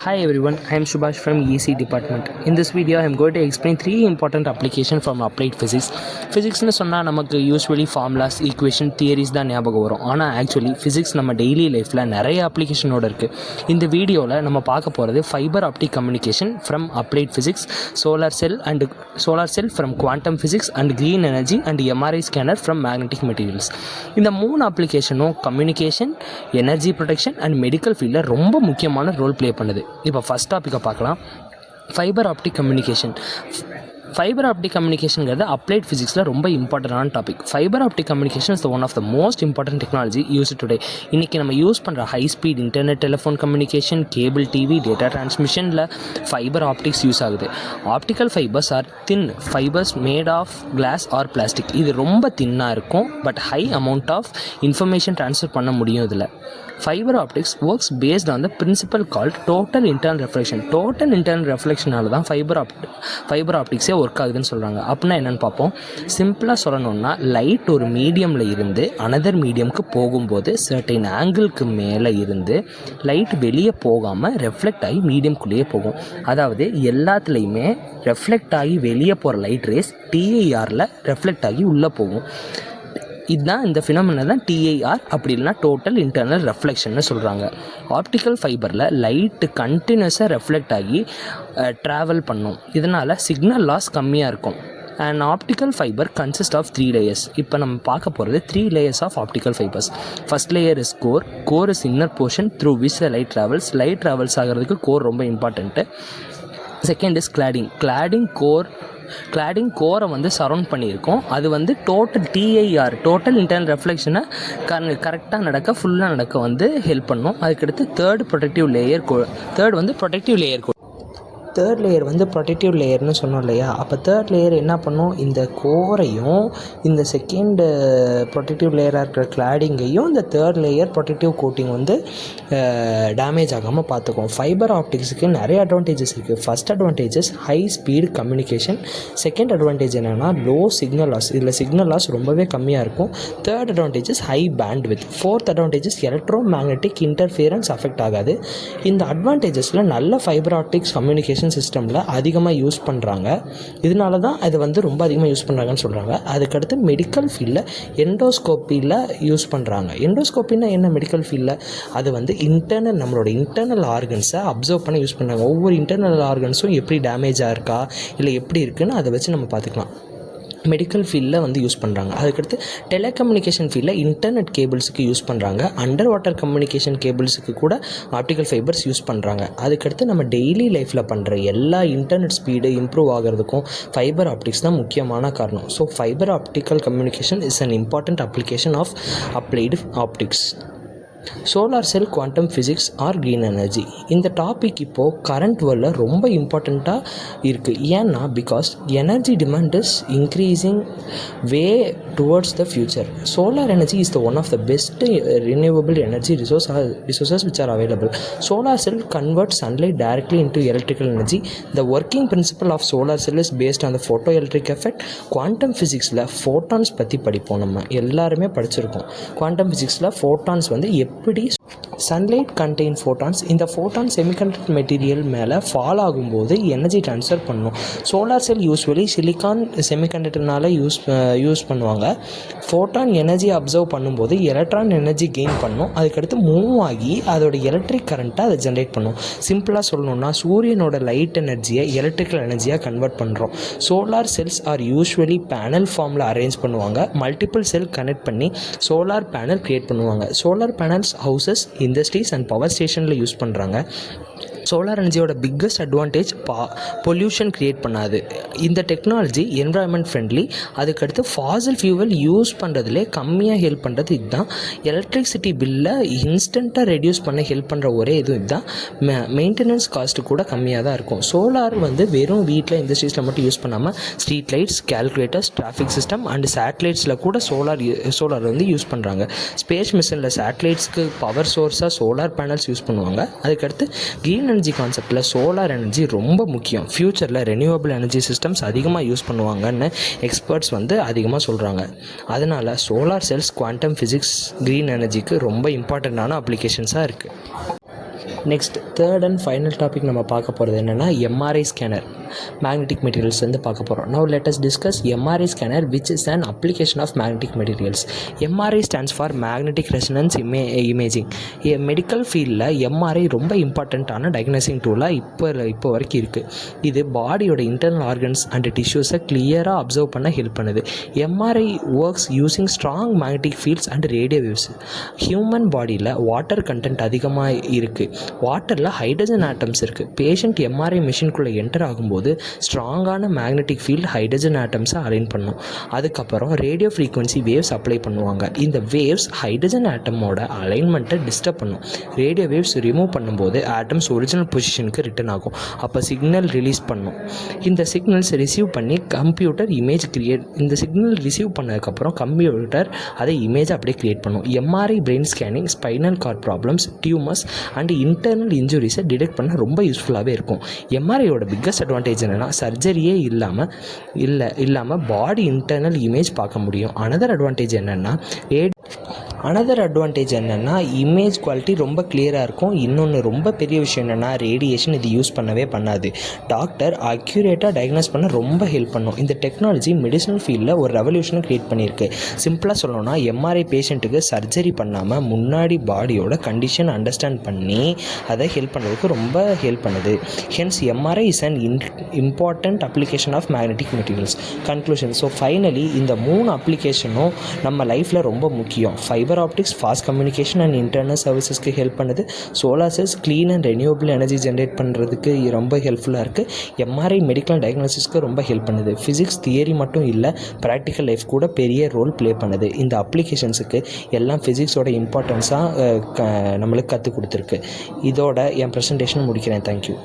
Hi everyone, I am Subhash from EC department. In this video, I am going to explain three important applications from applied physics. Physicsனு சொன்னால் நமக்கு usually formulas equation theories தான் ஞாபகம் வரும். ஆனால் actually physics நம்ம daily லைஃப்பில் நிறைய அப்ளிகேஷனோட இருக்குது. இந்த வீடியோவில் நம்ம பார்க்க போகிறது fibre optic communication from applied physics, solar cell from quantum physics and green energy and MRI scanner from magnetic materials. இந்த மூணு அப்ளிகேஷனும் communication, energy protection and medical ஃபீல்டில் ரொம்ப முக்கியமான ரோல் ப்ளே பண்ணுது. இப்போ ஃபஸ்ட் டாப்பிக்கை பார்க்கலாம். ஃபைபர் ஆப்டிக் கம்யூனிகேஷனுங்கிறது அப்ளைட் ஃபிசிக்ஸில் ரொம்ப இம்பார்ட்டண்டான topic. Fibre optic communication is one of the most important technology use today. இன்றைக்கி நம்ம யூஸ் பண்ணுற high speed internet, telephone communication, cable TV, data டிரான்ஸ்மிஷனில் ஃபைபர் ஆப்டிக்ஸ் யூஸ் ஆகுது. Optical fibres are thin fibres made of glass or plastic. இது ரொம்ப தின்னாக இருக்கும், but high amount of information transfer பண்ண முடியும். இதில் fibre optics works based on the principle called total internal reflection. Total internal ரெஃப்ளெக்ஷனால தான் fibre ஆப்டிக்ஸே work ஆகுதுன்னு சொல்கிறாங்க. அப்படின்னா என்னென்னு பார்ப்போம். சிம்பிளாக சொல்லணும்னா, லைட் ஒரு மீடியமில் இருந்து அனதர் மீடியமுக்கு போகும்போது சர்டைன் ஆங்கிளுக்கு மேலே இருந்து லைட் வெளியே போகாமல் ரெஃப்ளெக்ட் ஆகி மீடியம்குள்ளேயே போகும். அதாவது எல்லாத்துலேயுமே ரெஃப்ளெக்ட் ஆகி வெளியே போகிற லைட் ரேஸ் டிஐஆரில் ரெஃப்ளெக்ட் ஆகி உள்ளே போகும். இதுதான் இந்த ஃபினாமினா தான் டிஐஆர், அப்படி இல்லைனா டோட்டல் இன்டர்னல் ரெஃப்ளெக்ஷன்னு சொல்கிறாங்க. ஆப்டிக்கல் ஃபைபரில் லைட்டு கண்டினியூஸாக ரெஃப்ளெக்ட் ஆகி ட்ராவல் பண்ணும். இதனால் சிக்னல் லாஸ் கம்மியாக இருக்கும். And optical fibre consist of 3 layers. இப்போ நம்ம பார்க்க போகிறது 3 layers of optical fibres. First layer is core is inner portion through which the light travels ஆகிறதுக்கு கோர் ரொம்ப இம்பார்ட்டண்ட்டு. செகண்ட் இஸ் கிளாடிங் கோரை வந்து சரௌண்ட் பண்ணியிருக்கோம். அது வந்து டோட்டல் டிஐஆர், டோட்டல் இன்டர்னல் ரெஃப்ளெக்ஷனை கரெக்டாக ஃபுல்லாக நடக்க வந்து ஹெல்ப் பண்ணும். அதுக்கடுத்து தேர்ட் லேயர் வந்து ப்ரொடெக்டிவ் லேயர்னு சொன்னோம் இல்லையா. அப்போ தேர்ட் லேயர் என்ன பண்ணும், இந்த கோரையும் இந்த செகண்ட் ப்ரொடெக்டிவ் லேயராக இருக்கிற கிளாடிங்கையும் இந்த தேர்ட் லேயர் ப்ரொடெக்டிவ் கோட்டிங் வந்து டேமேஜ் ஆகாமல் பார்த்துக்கும். ஃபைபர் ஆப்டிக்ஸுக்கு நிறைய அட்வான்டேஜஸ் இருக்குது. First advantages high speed communication. Second advantage என்னென்னா லோ சிக்னல் லாஸ். இதில் சிக்னல் லாஸ் ரொம்பவே கம்மியாக இருக்கும். Third advantages high bandwidth. Fourth advantages electro magnetic interference affect ஆகாது. இந்த அட்வான்டேஜஸில் நல்ல ஃபைபர் ஆப்டிக்ஸ் கம்யூனிகேஷன் சிஸ்டமில் அதிகமாக யூஸ் பண்ணுறாங்க. இதனால தான் அது வந்து ரொம்ப அதிகமாக யூஸ் பண்ணுறாங்கன்னு சொல்கிறாங்க. அதுக்கடுத்து மெடிக்கல் ஃபீல்டில் எண்டோஸ்கோப்பியில் யூஸ் பண்ணுறாங்க. எண்டோஸ்கோப்பின்னா என்ன? மெடிக்கல் ஃபீல்டில் அது வந்து நம்மளோட இன்டர்னல் ஆர்கன்ஸை அப்சர்வ் பண்ண யூஸ் பண்ணுறாங்க. ஒவ்வொரு இன்டர்னல் ஆர்கன்ஸும் எப்படி டேமேஜாக இருக்கா இல்லை எப்படி இருக்குன்னு அதை வச்சு நம்ம பார்த்துக்கலாம். மெடிக்கல் ஃபீல்டில் வந்து யூஸ் பண்ணுறாங்க. அதுக்கடுத்து டெலிகம்யூனிகேஷன் ஃபீல்டில் இன்டர்நெட் கேபிள்ஸுக்கு யூஸ் பண்ணுறாங்க. அண்டர் வாட்டர் கம்யூனிகேஷன் கேபிள்ஸுக்கு கூட ஆப்டிக்கல் ஃபைபர்ஸ் யூஸ் பண்ணுறாங்க. அதுக்கடுத்து நம்ம டெய்லி லைஃப்பில் பண்ணுற எல்லா இன்டர்நெட் ஸ்பீடு இம்ப்ரூவ் ஆகிறதுக்கும் ஃபைபர் ஆப்டிக்ஸ் தான் முக்கியமான காரணம். So fibre optical communication is an important application of applied optics. Solar cell, quantum physics or green energy. இந்த டாபிக் இப்போது கரண்ட் வேர்ல்டில் ரொம்ப இம்பார்ட்டண்ட்டாக இருக்குது. ஏன்னா because energy demand is increasing way towards the future. Solar energy is the one of the best renewable energy resources which are available. Solar cell converts sunlight directly into electrical energy. The working principle of solar cell is based on the photoelectric effect. Quantum ஃபிசிக்ஸில் photons பற்றி படிப்போம். நம்ம எல்லாருமே படிச்சிருக்கோம். Quantum ஃபிசிக்ஸில் photons வந்து எப்படி sunlight contain photons, இந்த ஃபோட்டான் செமிகண்டக்டர் மெட்டீரியல் மேலே ஃபால் ஆகும்போது எனர்ஜி ட்ரான்ஸ்ஃபர் பண்ணும். சோலார் செல் யூஸ்வலி சிலிக்கான் செமிகண்டக்டர்னால யூஸ் பண்ணுவாங்க. ஃபோட்டான் எனர்ஜி அப்சர்வ் பண்ணும்போது எலக்ட்ரான் எனர்ஜி கெயின் பண்ணும். அதுக்கடுத்து மூவ் ஆகி அதோட எலக்ட்ரிக் கரண்ட்டை அதை ஜென்ரேட் பண்ணும். சிம்பிளாக சொல்லணும்னா சூரியனோட லைட் எனர்ஜியை எலக்ட்ரிக்கல் எனர்ஜியாக கன்வெர்ட் பண்ணுறோம். Solar cells are usually panel ஃபார்மில் அரேஞ்ச் பண்ணுவாங்க. மல்டிபிள் செல் கனெக்ட் பண்ணி சோலார் பேனல் க்ரியேட் பண்ணுவாங்க. Solar panels houses, industries and power ஸ்டேஷனில் யூஸ் பண்ணுறாங்க. சோலார் எனர்ஜியோட பிக்கஸ்ட் அட்வான்டேஜ் பொல்யூஷன் க்ரியேட் பண்ணாது. இந்த டெக்னாலஜி என்வரான்மெண்ட் ஃப்ரெண்ட்லி. அதுக்கடுத்து ஃபாசில் ஃபியூவல் யூஸ் பண்ணுறதுலே கம்மியாக ஹெல்ப் பண்ணுறது இதுதான். எலக்ட்ரிசிட்டி பில்லை இன்ஸ்டண்ட்டாக ரெடியூஸ் பண்ண ஹெல்ப் பண்ணுற ஒரே இதுவும் இதுதான். மெயின்டெனன்ஸ் காஸ்ட்டு கூட கம்மியாக தான் இருக்கும். சோலார் வந்து வெறும் வீட்டில் இண்டஸ்ட்ரீஸில் மட்டும் யூஸ் பண்ணாமல் street lights, calculators, traffic system and சேட்டலைட்ஸில் கூட சோலார் வந்து யூஸ் பண்ணுறாங்க. ஸ்பேஸ் மிஷனில் சேட்டலைட்ஸ்க்கு பவர் சோர்ஸாக சோலார் பேனல்ஸ் யூஸ் பண்ணுவாங்க. அதுக்கடுத்து க்ரீன் எனர்ஜி கான்செப்டில் சோலார் எனர்ஜி ரொம்ப முக்கியம். ஃப்யூச்சரில் ரெனியூவபிள் எனர்ஜி சிஸ்டம்ஸ் அதிகமாக யூஸ் பண்ணுவாங்கன்னு எக்ஸ்பர்ட்ஸ் வந்து அதிகமாக சொல்கிறாங்க. அதனால் solar cells, quantum physics, green எனர்ஜிக்கு ரொம்ப இம்பார்ட்டண்ட்டான அப்ளிகேஷன்ஸாக இருக்குது. Next third and final topic நம்ம பார்க்க போகிறது என்னென்னா எம்ஆர்ஐ ஸ்கேனர் மேக்னெட்டிக் மெட்டீரியல்ஸ் வந்து பார்க்க போகிறோம். Now let us discuss MRI scanner which is an application of magnetic materials. MRI stands for magnetic resonance imaging. Medical ஃபீல்டில் எம்ஆர்ஐ ரொம்ப இம்பார்ட்டண்ட்டான டயக்னோசிங் டூலாக இப்போ வரைக்கும் இருக்குது. இது பாடியோட இன்டர்னல் ஆர்கன்ஸ் அண்ட் டிஷ்யூஸை கிளியராக அப்சர்வ் பண்ண ஹெல்ப் பண்ணுது. MRI works using strong magnetic fields and radio waves. Human பாடியில் வாட்டர் கண்டென்ட் அதிகமாக இருக்குது. வாட்டரில் ஹைட்ரஜன் ஆட்டம்ஸ் இருக்குது. பேஷண்ட் எம்ஆர்ஐ மிஷின்குள்ளே என்டர் ஆகும்போது ஸ்ட்ராங்கான மேக்னெட்டிக் ஃபீல்டு ஹைட்ரஜன் ஆட்டம்ஸை அலைன் பண்ணும். அதுக்கப்புறம் ரேடியோ ஃப்ரீக்வன்சி வேவ்ஸ் அப்ளை பண்ணுவாங்க. இந்த வேவ்ஸ் ஹைட்ரஜன் ஆட்டமோட அலைன்மெண்ட்டை டிஸ்டர்ப் பண்ணும். ரேடியோ வேவ்ஸ் ரிமூவ் பண்ணும்போது ஆட்டம்ஸ் ஒரிஜினல் பொசிஷனுக்கு ரிட்டர்ன் ஆகும். அப்போ சிக்னல் ரிலீஸ் பண்ணும். இந்த சிக்னல்ஸ் ரிசீவ் பண்ணி கம்ப்யூட்டர் இமேஜ் இந்த சிக்னல் ரிசீவ் பண்ணதுக்கப்புறம் கம்ப்யூட்டர் அதை இமேஜை அப்படியே கிரியேட் பண்ணும். MRI brain scanning spinal cord problems, tumours and internal இன்ஜுரிஸை டிடெக்ட் பண்ண ரொம்ப யூஸ்ஃபுல்லாகவே இருக்கும். எம்ஆர்ஐயோட பிக்கஸ்ட் அட்வான்டேஜ் என்னென்னா சர்ஜரியே இல்லாமல் பாடி இன்டர்னல் இமேஜ் பார்க்க முடியும். அனதர் அட்வான்டேஜ் என்னென்னா இமேஜ் குவாலிட்டி ரொம்ப கிளியராக இருக்கும். இன்னொன்று ரொம்ப பெரிய விஷயம் என்னென்னா ரேடியேஷன் இது யூஸ் பண்ணவே பண்ணாது. டாக்டர் அக்யூரேட்டாக டயக்னோஸ் பண்ண ரொம்ப ஹெல்ப் பண்ணும். இந்த டெக்னாலஜி மெடிசனல் ஃபீல்டில் ஒரு ரெவல்யூஷனை க்ரியேட் பண்ணியிருக்கு. சிம்பிளாக சொல்லணும்னா எம்ஆர்ஐ பேஷண்ட்டுக்கு சர்ஜரி பண்ணாமல் முன்னாடி பாடியோட கண்டிஷன் அண்டர்ஸ்டாண்ட் பண்ணி அதை ஹெல்ப் பண்ணுறதுக்கு ரொம்ப ஹெல்ப் பண்ணுது. Hence MRI is an important application of magnetic materials. Conclusion. So finally இந்த 3 அப்ளிகேஷனும் நம்ம லைஃப்பில் ரொம்ப முக்கியம். Fibre optics fast communication and internal சர்வீசஸ்க்கு ஹெல்ப் பண்ணுது. Solar cells clean and renewable energy generate பண்ணுறதுக்கு ரொம்ப ஹெல்ப்ஃபுல்லாக இருக்குது. எம்ஆர்ஐ மெடிக்கல் டயக்னோசிஸ்க்கு ரொம்ப ஹெல்ப் பண்ணுது. ஃபிசிக்ஸ் தியரி மட்டும் இல்லை, ப்ராக்டிக்கல் லைஃப் கூட பெரிய ரோல் ப்ளே பண்ணுது. இந்த அப்ளிகேஷன்ஸுக்கு எல்லாம் ஃபிசிக்ஸோட இம்பார்ட்டன்ஸாக நம்மளுக்கு கற்றுக் கொடுத்துருக்கு. இதோட என் ப்ரெசன்டேஷன் முடிக்கிறேன். தேங்க்யூ.